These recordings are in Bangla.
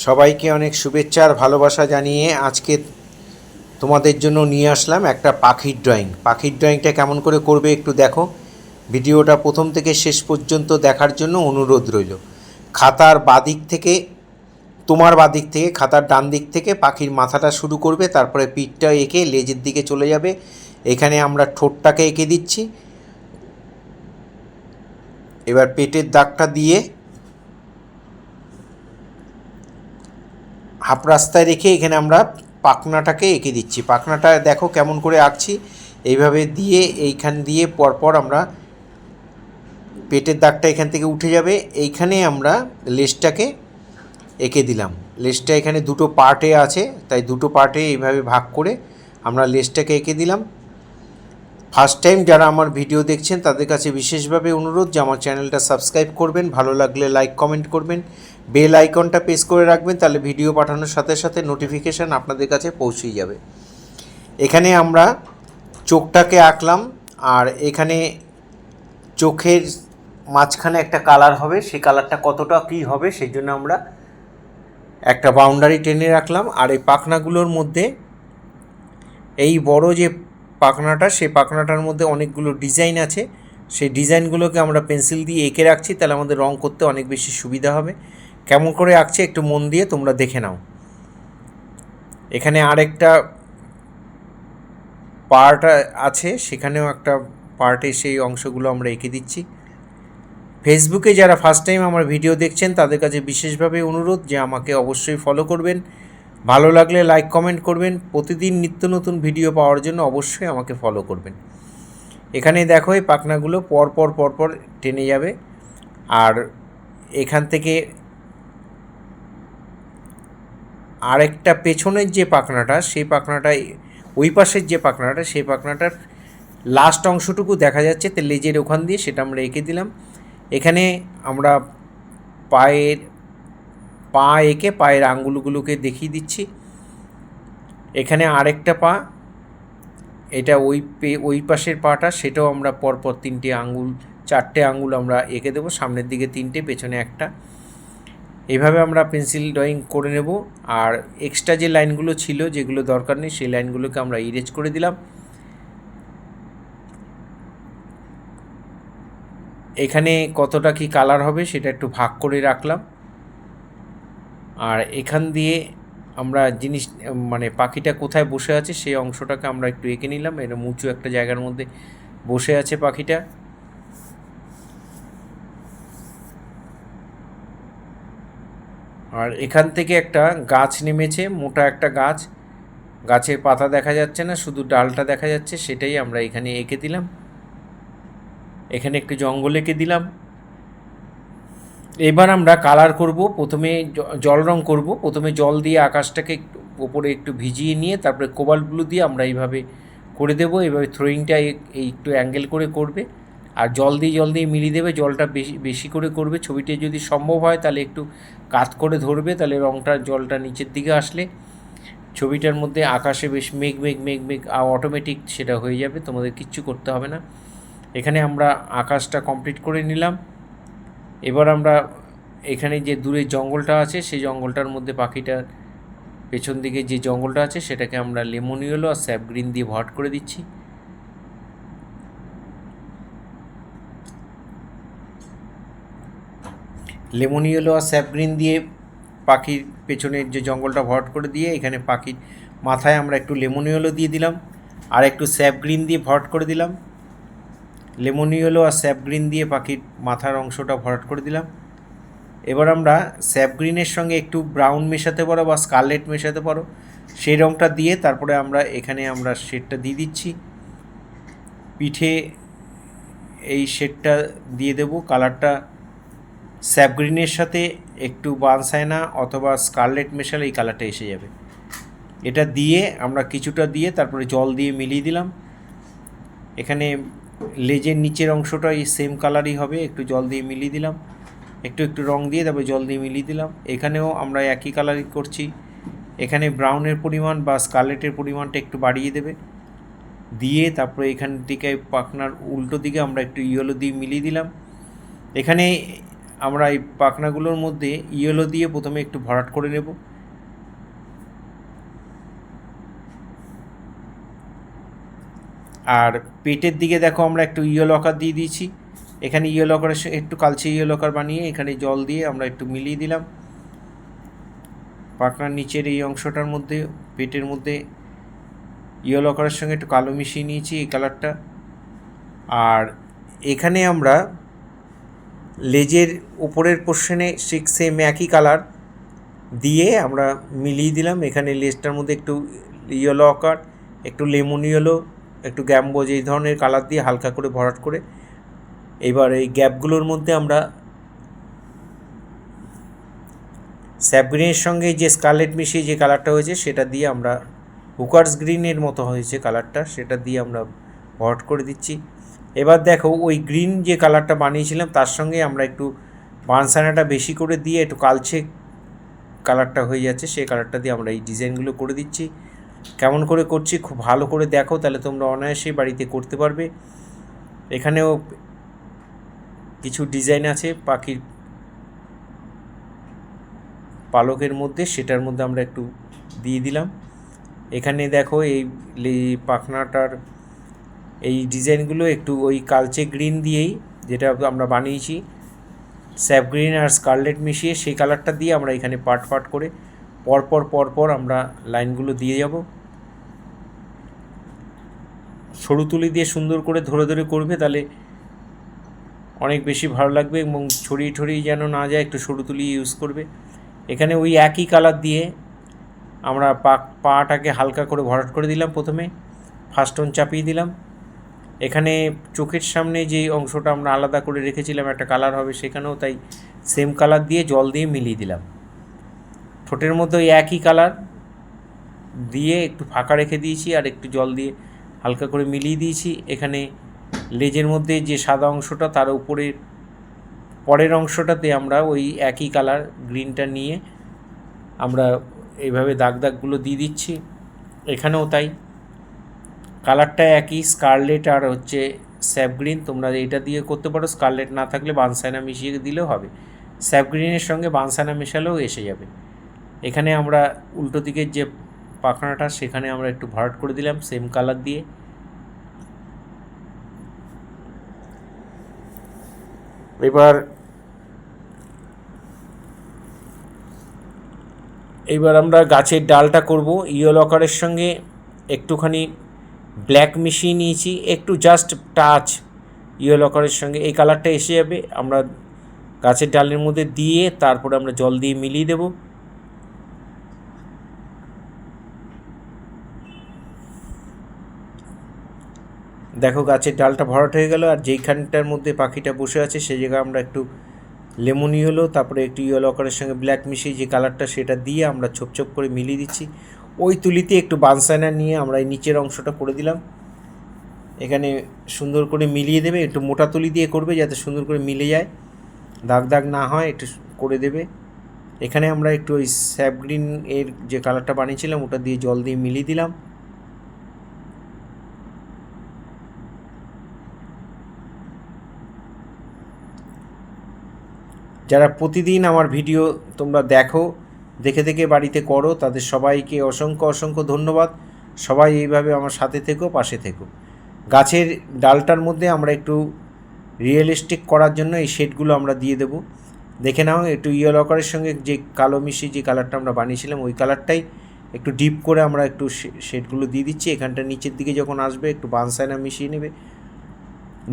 সবাইকে অনেক শুভেচ্ছা আর ভালোবাসা জানিয়ে আজকে তোমাদের জন্য নিয়ে আসলাম একটা পাখির ড্রয়িং। পাখির ড্রয়িংটা কেমন করে করবে একটু দেখো। ভিডিওটা প্রথম থেকে শেষ পর্যন্ত দেখার জন্য অনুরোধ রইল। খাতার বাদিক থেকে, তোমার বাদিক থেকে, খাতার ডান দিক থেকে পাখির মাথাটা শুরু করবে, তারপরে পিঠটা এঁকে লেজের দিকে চলে যাবে। এখানে আমরা ঠোঁটটাকে এঁকে দিচ্ছি। এবার পেটের দাগটা দিয়ে হাফ রাস্তায় রেখে এখানে আমরা পাখনাটাকে এঁকে দিচ্ছি। পাখনাটা দেখো কেমন করে আঁকছি, এইভাবে দিয়ে এইখান দিয়ে পরপর আমরা পেটের দাগটা এখান থেকে উঠে যাবে। এইখানে আমরা লেজটাকে এঁকে দিলাম। লেজটা এখানে দুটো পার্টে আছে, তাই দুটো পার্টে এইভাবে ভাগ করে আমরা লেজটাকে এঁকে দিলাম। ফার্স্ট টাইম যারা আমার ভিডিও দেখছেন তাদের কাছে বিশেষভাবে অনুরোধ যে আমার চ্যানেলটা সাবস্ক্রাইব করবেন, ভালো লাগলে লাইক কমেন্ট করবেন, বেল আইকনটা প্রেস করে রাখবেন, তাহলে ভিডিও পাঠানোর সাথে সাথে নোটিফিকেশান আপনাদের কাছে পৌঁছেই যাবে। এখানে আমরা চোখটাকে আঁকলাম, আর এখানে চোখের মাঝখানে একটা কালার হবে, সেই কালারটা কতটা কী হবে সেই জন্য আমরা একটা বাউন্ডারি টেনে রাখলাম। আর এই পাখনাগুলোর মধ্যে এই বড় যে পাখনাটা, সেই পাখনাটার মধ্যে অনেকগুলো ডিজাইন আছে, সেই ডিজাইনগুলোকে আমরা পেন্সিল দিয়ে এঁকে রাখছি, তাহলে আমাদের রং করতে অনেক বেশি সুবিধা হবে। কেমন করে আঁকছে একটু মন দিয়ে তোমরা দেখে নাও। এখানে আরেকটা পার্ট আছে, সেখানেও একটা পার্টে সেই অংশগুলো আমরা এঁকে দিচ্ছি। ফেসবুকে যারা ফার্স্ট টাইম আমার ভিডিও দেখছেন তাদের কাছে বিশেষভাবে অনুরোধ যে আমাকে অবশ্যই ফলো করবেন, ভালো লাগলে লাইক কমেন্ট করবেন, প্রতিদিন নিত্য নতুন ভিডিও পাওয়ার জন্য অবশ্যই আমাকে ফলো করবেন। এখানে দেখো এই পাখনাগুলো পরপর পরপর টেনে যাবে, আর এখান থেকে আরেকটা পেছনের যে পাখনাটা, সেই পাখনাটা, ওই পাশের যে পাখনাটা, সেই পাখনাটার লাস্ট অংশটুকু দেখা যাচ্ছে তো লেজের ওখান দিয়ে, সেটা আমরা এঁকে দিলাম। এখানে আমরা পা এঁকে পায়ের আঙ্গুলগুলোকে দেখিয়ে দিচ্ছি। এখানে আরেকটা পা, এটা ওই পাশের পাটা, সেটাও আমরা পরপর চারটে আঙ্গুল আমরা এঁকে দেবো, সামনের দিকে তিনটে, পেছনে একটা। এইভাবে আমরা পেন্সিল ড্রয়িং করে নেব। আর এক্সট্রা যে লাইনগুলো ছিল, যেগুলো দরকার নেই, সেই লাইনগুলোকে আমরা ইরেজ করে দিলাম। এখানে কতটা কি কালার হবে সেটা একটু ভাগ করে রাখলাম। আর এখান দিয়ে আমরা পাখিটা কোথায় বসে আছে সেই অংশটাকে আমরা একটু এঁকে নিলাম। এরকম উঁচু একটা জায়গার মধ্যে বসে আছে পাখিটা। আর এখান থেকে একটা গাছ নেমেছে, মোটা একটা গাছ, গাছের পাতা দেখা যাচ্ছে না, শুধু ডালটা দেখা যাচ্ছে, সেটাই আমরা এখানে এঁকে দিলাম। এখানে একটু জঙ্গল এঁকে দিলাম। এবার আমরা কালার করব। প্রথমে জল রং করব। প্রথমে জল দিয়ে আকাশটাকে ওপরে একটু ভিজিয়ে নিয়ে তারপরে কোবাল্ট ব্লু দিয়ে আমরা এইভাবে করে দেবো। এইভাবে থ্রোয়িংটা একটু অ্যাঙ্গেল করে করবে, আর জল দিয়ে মিলিয়ে দেবে। জলটা বেশি করে করবে। ছবিটি যদি সম্ভব হয় তাহলে একটু কাত করে ধরবে, তাহলে জলটা নিচের দিকে আসলে ছবিটার মধ্যে আকাশে বেশ মেঘ অটোমেটিক সেটা হয়ে যাবে, তোমাদের কিচ্ছু করতে হবে না। এখানে আমরা আকাশটা কমপ্লিট করে নিলাম। এবার আমরা এখানে যে দূরে জঙ্গলটা আছে, সেই জঙ্গলটার মধ্যে পাখিটার পেছন দিকে যে জঙ্গলটা আছে সেটাকে আমরা লেমন ইয়েলো আর স্যাপ গ্রিন দিয়ে ভরাট করে দিচ্ছি। লেমন ইয়েলো আর স্যাপ গ্রিন দিয়ে পাখির পেছনের যে জঙ্গলটা ভরাট করে দিয়ে এখানে পাখির মাথায় আমরা একটু লেমন ইয়েলো দিয়ে দিলাম, আর একটু স্যাপ গ্রিন দিয়ে ভরাট করে দিলাম। লেমন ইয়েলো আর স্যাপ গ্রিন দিয়ে পাখির মাথার অংশটা ভরাট করে দিলাম। এবার আমরা স্যাপ গ্রিনের সঙ্গে একটু ব্রাউন মেশাতে পারো বা স্কারলেট মেশাতে পারো, সেই রঙটা দিয়ে তারপরে এখানে আমরা শেডটা দিয়ে দিচ্ছি। পিঠে এই শেডটা দিয়ে দেব। কালারটা স্যাপ গ্রিনের সাথে একটু বানসাইনা অথবা স্কারলেট মেশালে এই কালারটা এসে যাবে। এটা দিয়ে আমরা কিছুটা দিয়ে তারপরে জল দিয়ে মিলিয়ে দিলাম। এখানে লেজের নিচের অংশটা এই সেম কালারই হবে, একটু জল দিয়ে মিলিয়ে দিলাম, একটু রং দিয়ে তারপরে জল দিয়ে মিলিয়ে দিলাম। এখানেও আমরা একই কালারই করছি। এখানে ব্রাউনের পরিমাণ বা স্কারলেটের পরিমাণটা একটু বাড়িয়ে দেবে, দিয়ে তারপরে এখান থেকে পাখনার উল্টো দিকে আমরা একটু ইয়েলো দিয়ে মিলিয়ে দিলাম। এখানে আমরা এই পাখনাগুলোর মধ্যে ইয়েলো দিয়ে প্রথমে একটু ভরাট করে নেব। আর পেটের দিকে দেখো আমরা একটু ইয়েলো আকার দিয়ে দিয়েছি। এখানে ইয়েলো আকারের একটু কালচে ইয়েলো আকার বানিয়ে এখানে জল দিয়ে আমরা একটু মিলিয়ে দিলাম পাখনার নিচের এই অংশটার মধ্যে। পেটের মধ্যে ইয়েলো আকারের সঙ্গে একটু কালো মিশিয়ে নিয়েছি এই কালারটা। আর এখানে আমরা লেজের উপরের পোর্শনে সেম একই কালার দিয়ে আমরা মিলিয়ে দিলাম। এখানে লেজটার মধ্যে একটু ইয়েলো আকার, একটু লেমন ইয়েলো, একটু গ্যাম্বোজ এই ধরনের কালার দিয়ে হালকা করে ভরাট করে এবার এই গ্যাপগুলোর মধ্যে আমরা স্যাপ গ্রিনের সঙ্গে যে স্কারলেট মিশিয়ে যে কালারটা হয়েছে সেটা দিয়ে আমরা হুকার্স গ্রিনের মতো হয়েছে কালারটা, সেটা দিয়ে আমরা ভরাট করে দিচ্ছি। এবার দেখো ওই গ্রিন যে কালারটা বানিয়েছিলাম তার সঙ্গে আমরা একটু বানসানাটা বেশি করে দিয়ে একটু কালচে কালারটা হয়ে যাচ্ছে, সেই কালারটা দিয়ে আমরা এই ডিজাইনগুলো করে দিচ্ছি। কেমন করে করছি খুব ভালো করে দেখো, তাহলে তোমরা অনায়াসেই বাড়িতে করতে পারবে। এখানেও কিছু ডিজাইন আছে পাখির পালকের মধ্যে, সেটার মধ্যে আমরা একটু দিয়ে দিলাম। এখানে দেখো এই পাখনাটার এই ডিজাইনগুলো একটু ওই কালচে গ্রিন দিয়েই, যেটা আমরা বানিয়েছি স্যাপ গ্রিন আর স্কারলেট মিশিয়ে, সেই কালারটা দিয়ে আমরা এখানে পার্ট পার্ট করে পরপর আমরা লাইনগুলো দিয়ে যাব। সরু তুলি দিয়ে সুন্দর করে ধরে ধরে করবে, তাহলে অনেক বেশি ভালো লাগবে এবং ছড়িয়ে যেন না যায়, একটু সরু তুলি ইউজ করবে। এখানে ওই একই কালার দিয়ে আমরা পাটাকে হালকা করে ভরাট করে দিলাম। প্রথমে ফার্স্ট টোন চাপিয়ে দিলাম। এখানে চোখের সামনে যে অংশটা আমরা আলাদা করে রেখেছিলাম একটা কালার হবে, সেখানেও তাই সেম কালার দিয়ে জল দিয়ে মিলিয়ে দিলাম। ঠোঁটের মধ্যে ওই একই কালার দিয়ে একটু ফাঁকা রেখে দিয়েছি আর একটু জল দিয়ে হালকা করে মিলিয়ে দিয়েছি। এখানে লেজের মধ্যে যে সাদা অংশটা তার উপরে পরের অংশটাতে আমরা ওই একই কালার গ্রিনটা নিয়ে আমরা এইভাবে দাগগুলো দিয়ে দিচ্ছি। এখানেও তাই কালারটা একই, স্কারলেট আর হচ্ছে স্যাপ গ্রিন। তোমরা এটা দিয়ে করতে পারো, স্কারলেট না থাকলে বানসানা মিশিয়ে দিলেও হবে, স্যাপ গ্রিনের সঙ্গে বানসানা মেশালেও এসে যাবে। এখানে আমরা উল্টো দিকের যে পাখনাটা সেখানে আমরা একটু ভরাট করে দিলাম সেম কালার দিয়ে। এবার আমরা গাছের ডালটা করব। ইয়েলো আকারের সঙ্গে একটুখানি ব্ল্যাক মিশিয়ে নিয়েছি, একটু জাস্ট টাচ ইয়েলো আকারের সঙ্গে এই কালারটা এসে যাবে। আমরা গাছের ডালের মধ্যে দিয়ে তারপরে আমরা জল দিয়ে মিলিয়ে দেব। দেখো গাছের ডালটা ভরাট হয়ে গেল, আর যেইখানটার মধ্যে পাখিটা বসে আছে সেই জায়গায় আমরা একটু লেমন ইয়েলো, তারপরে একটু ইয়েলো আকারের সঙ্গে ব্ল্যাক মিশিয়ে যে কালারটা সেটা দিয়ে আমরা ছোপ করে মিলিয়ে দিচ্ছি। ওই তুলিতে একটু বানসানা নিয়ে আমরা এই নিচের অংশটা করে দিলাম। এখানে সুন্দর করে মিলিয়ে দেবে, একটু মোটা তুলি দিয়ে করবে যাতে সুন্দর করে মিলে যায়, দাগ না হয়, একটু করে দেবে। এখানে আমরা একটু ওই স্যাপ গ্রিন এর যে কালারটা বানিয়েছিলাম ওটা দিয়ে জল দিয়ে মিলিয়ে দিলাম। যারা প্রতিদিন আমার ভিডিও তোমরা দেখে বাড়িতে করো, তাদের সবাইকে অসংখ্য ধন্যবাদ। সবাই এইভাবে আমার সাথে থেকো, পাশে থেকো। গাছের ডালটার মধ্যে আমরা একটু রিয়েলিস্টিক করার জন্য এই শেডগুলো আমরা দিয়ে দেব। দেখে নাও, একটু ইয়েলো আকারের সঙ্গে যে কালো মিশিয়ে যে কালারটা আমরা বানিয়েছিলাম ওই কালারটাই একটু ডিপ করে আমরা একটু শেডগুলো দিয়ে দিচ্ছি। এখানটা নিচের দিকে যখন আসবে একটু বানসাইনা মিশিয়ে নেবে,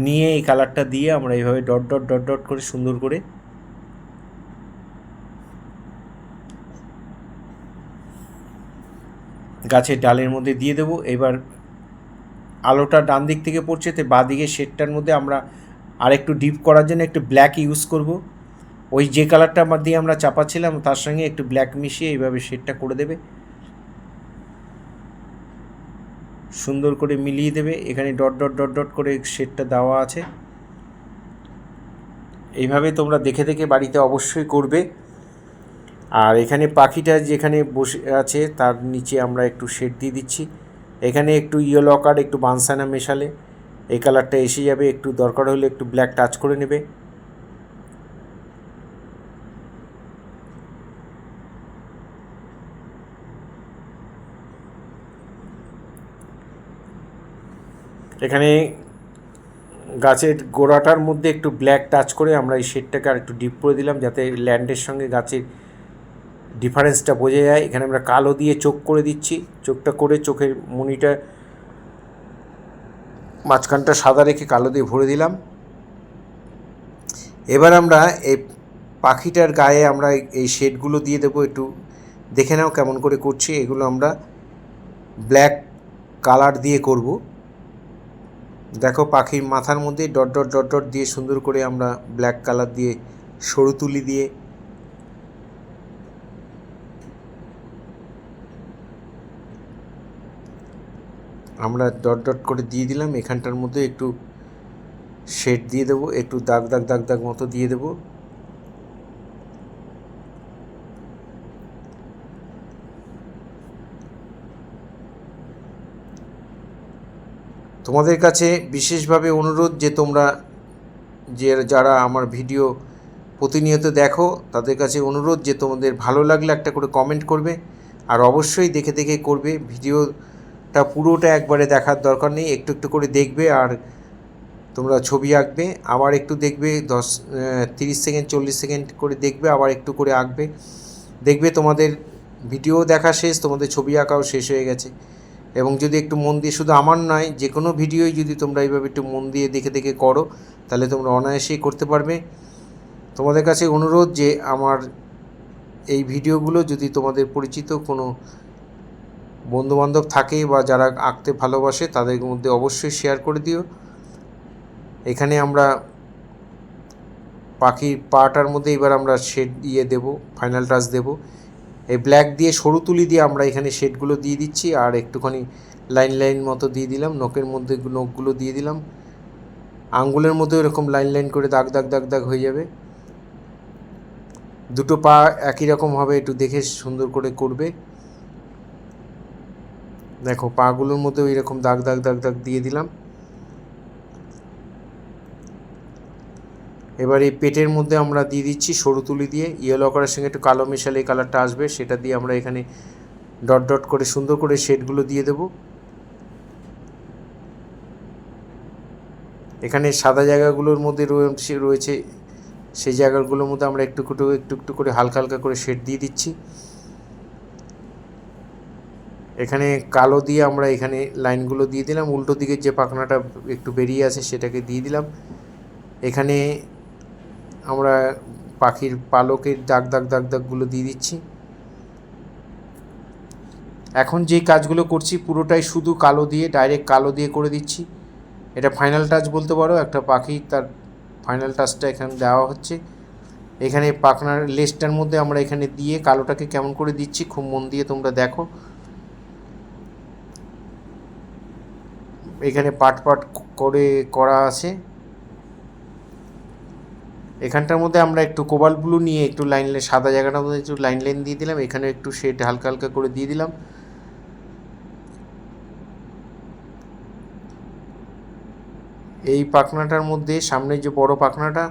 নিয়ে এই কালারটা দিয়ে আমরা এইভাবে ডট করে সুন্দর করে গাছের ডালের মধ্যে দিয়ে দেবো। এবার আলোটা ডান দিক থেকে পড়ছে, তো বাঁ দিকে শেডটার মধ্যে আমরা আরেকটু ডিপ করার জন্য একটু ব্ল্যাক ইউজ করব। ওই যে কালারটা দিয়ে আমরা চাপাচ্ছিলাম তার সঙ্গে একটু ব্ল্যাক মিশিয়ে এইভাবে শেডটা করে দেবে, সুন্দর করে মিলিয়ে দেবে। এখানে ডট করে শেডটা দেওয়া আছে। এইভাবে তোমরা দেখে বাড়িতে অবশ্যই করবে। আর এখানে পাখিটা যেখানে বসে আছে তার নিচে আমরা একটু শেড দিয়ে দিচ্ছি। এখানে একটু ইয়েলো আকার একটু বানসানা মেশালে এই কালারটা এসে যাবে। একটু দরকার হলে একটু ব্ল্যাক টাচ করে নেবে। এখানে গাছের গোড়াটার মধ্যে একটু ব্ল্যাক টাচ করে আমরা এই শেডটাকে আর একটু ডিপ করে দিলাম, যাতে ল্যান্ডের সঙ্গে গাছের ডিফারেন্সটা বোঝা যায়। এখানে আমরা কালো দিয়ে চোখ করে দিচ্ছি, চোখটা করে চোখের মনিটা মাঝখানটা সাদা রেখে কালো দিয়ে ভরে দিলাম। এবার আমরা এই পাখিটার গায়ে আমরা এই শেডগুলো দিয়ে দেবো। একটু দেখে নাও কেমন করে করছি। এগুলো আমরা ব্ল্যাক কালার দিয়ে করব। দেখো পাখির মাথার মধ্যে ডট ডট ডট ডট দিয়ে সুন্দর করে আমরা ব্ল্যাক কালার দিয়ে সরু তুলি দিয়ে আমরা ডট ডট করে দিয়ে দিলাম। এখানটার মধ্যে একটু শেড দিয়ে দেবো, একটু দাগ দাগ দাগ দাগ মতো দিয়ে দেবো। তোমাদের কাছে বিশেষভাবে অনুরোধ যে তোমরা যারা আমার ভিডিও প্রতিনিয়ত দেখো, তাদের কাছে অনুরোধ যে তোমাদের ভালো লাগলে একটা করে কমেন্ট করবে, আর অবশ্যই দেখে দেখে করবে। ভিডিওটা পুরোটা একবারে দেখার দরকার নেই, একটু একটু করে দেখবে। আর তোমরা ছবি আঁকবে, আবার একটু দেখবে, 30 সেকেন্ড 40 সেকেন্ড করে দেখবে, আবার একটু করে আঁকবে। দেখবে তোমাদের ভিডিও দেখা শেষ, তোমাদের ছবি আঁকাও শেষ হয়ে গেছে। এবং যদি একটু মন দিয়ে, শুধু আমার নয়, যে কোনো ভিডিওই যদি তোমরা এইভাবে একটু মন দিয়ে দেখে দেখে করো, তাহলে তোমরা অনায়াসেই করতে পারবে। তোমাদের কাছে অনুরোধ যে আমার এই ভিডিওগুলো যদি তোমাদের পরিচিত কোনো বন্ধুবান্ধব থাকে বা যারা আঁকতে ভালোবাসে, তাদের মধ্যে অবশ্যই শেয়ার করে দিও। এখানে আমরা পাখির পাটার মধ্যে এবার আমরা শেড দিয়ে দেবো, ফাইনাল টাচ দেবো। এই ব্ল্যাক দিয়ে সরু তুলি দিয়ে আমরা এখানে শেডগুলো দিয়ে দিচ্ছি, আর একটুখানি লাইন লাইন মতো দিয়ে দিলাম। নখের মধ্যে নখগুলো দিয়ে দিলাম, আঙ্গুলের মধ্যে এরকম লাইন লাইন করে দাগ দাগ দাগ দাগ হয়ে যাবে। দুটো পা একই রকমভাবে একটু দেখে সুন্দর করে করবে। দেখো পাগুলোর মধ্যে ওই রকম দাগ দাগ দাগ দাগ দিয়ে দিলাম। এবার এই পেটের মধ্যে আমরা দিয়ে দিচ্ছি সরু তুলি দিয়ে, ইয়েলো কালারের সঙ্গে একটু কালো মেশালে এই কালারটা আসবে, সেটা দিয়ে আমরা এখানে ডট ডট করে সুন্দর করে শেডগুলো দিয়ে দেব। এখানে সাদা জায়গাগুলোর মধ্যে রয়েছে, সেই জায়গাগুলোর মধ্যে আমরা একটু একটু করে হালকা হালকা করে শেড দিয়ে দিচ্ছি। এখানে কালো দিয়ে আমরা এখানে লাইনগুলো দিয়ে দিলাম। উল্টো দিকের যে পাখনাটা একটু বেরিয়ে আছে সেটাকে দিয়ে দিলাম। এখানে আমরা পাখির পালকের দাগ দাগ দাগ দাগগুলো দিয়ে দিচ্ছি। এখন যেই কাজগুলো করছি পুরোটাই শুধু কালো দিয়ে, ডাইরেক্ট কালো দিয়ে করে দিচ্ছি। এটা ফাইনাল টাচ বলতে পারো, একটা পাখি তার ফাইনাল টাচটা এখানে দেওয়া হচ্ছে। এখানে পাখনার লেজটার মধ্যে আমরা এখানে দিয়ে কালোটাকে কেমন করে দিচ্ছি খুব মন দিয়ে তোমরা দেখো। এখানে পাট পাট করে করা আছে। এখানটার মধ্যে আমরা একটু কোবাল্ট ব্লু নিয়ে একটু লাইন সাদা জায়গাটার মধ্যে একটু লাইন লাইন দিয়ে দিলাম। এখানে একটু শেড হালকা হালকা করে দিয়ে দিলাম। এই পাখনাটার মধ্যে সামনে যে বড় পাখনাটা,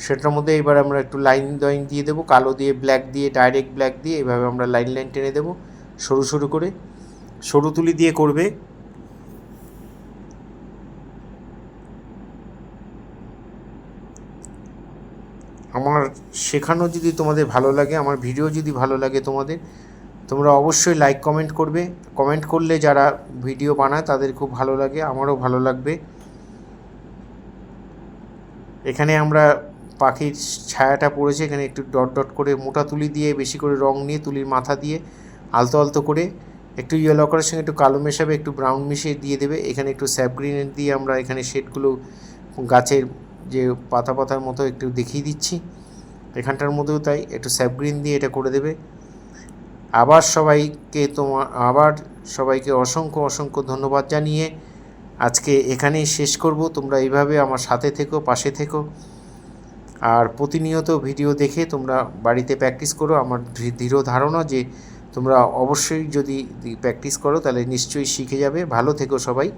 সেটার মধ্যে এবার আমরা একটু লাইন লাইন দিয়ে দেবো, কালো দিয়ে ব্ল্যাক দিয়ে, ডাইরেক্ট ব্ল্যাক দিয়ে এভাবে আমরা লাইন লাইন টেনে দেবো সরু সরু করে। সরু তুলি দিয়ে করবে। আমার শেখানো যদি তোমাদের ভালো লাগে, আমার ভিডিও যদি ভালো লাগে তোমাদের, তোমরা অবশ্যই লাইক কমেন্ট করবে। কমেন্ট করলে যারা ভিডিও বানায় তাদের খুব ভালো লাগে, আমারও ভালো লাগবে। এখানে আমরা পাখির ছায়াটা পড়েছে, এখানে একটু ডট ডট করে মোটা তুলি দিয়ে বেশি করে রং নিয়ে তুলির মাথা দিয়ে আলতো আলতো করে একটু ইয়েলো কালারের সঙ্গে একটু কালো মেশাবে, একটু ব্রাউন মিশিয়ে দিয়ে দেবে। এখানে একটু স্যাপ গ্রিন দিয়ে আমরা এখানে শেডগুলো গাছের যে পাতা পাতার মতো একটু দেখিয়ে দিচ্ছি। এখানটার মধ্যেও তাই একটু স্যাপ গ্রিন দিয়ে এটা করে দেবে। আবার সবাইকে অসংখ্য অসংখ্য ধন্যবাদ জানিয়ে আজকে এখানেই শেষ করব। তোমরা এইভাবে আমার সাথে থেকো, পাশে থেকো, আর প্রতিনিয়ত ভিডিও দেখে তোমরা বাড়িতে প্র্যাকটিস করো। আমার দৃঢ় ধারণা যে তোমরা অবশ্যই যদি প্র্যাকটিস করো তাহলে নিশ্চয়ই শিখে যাবে। ভালো থেকো সবাই।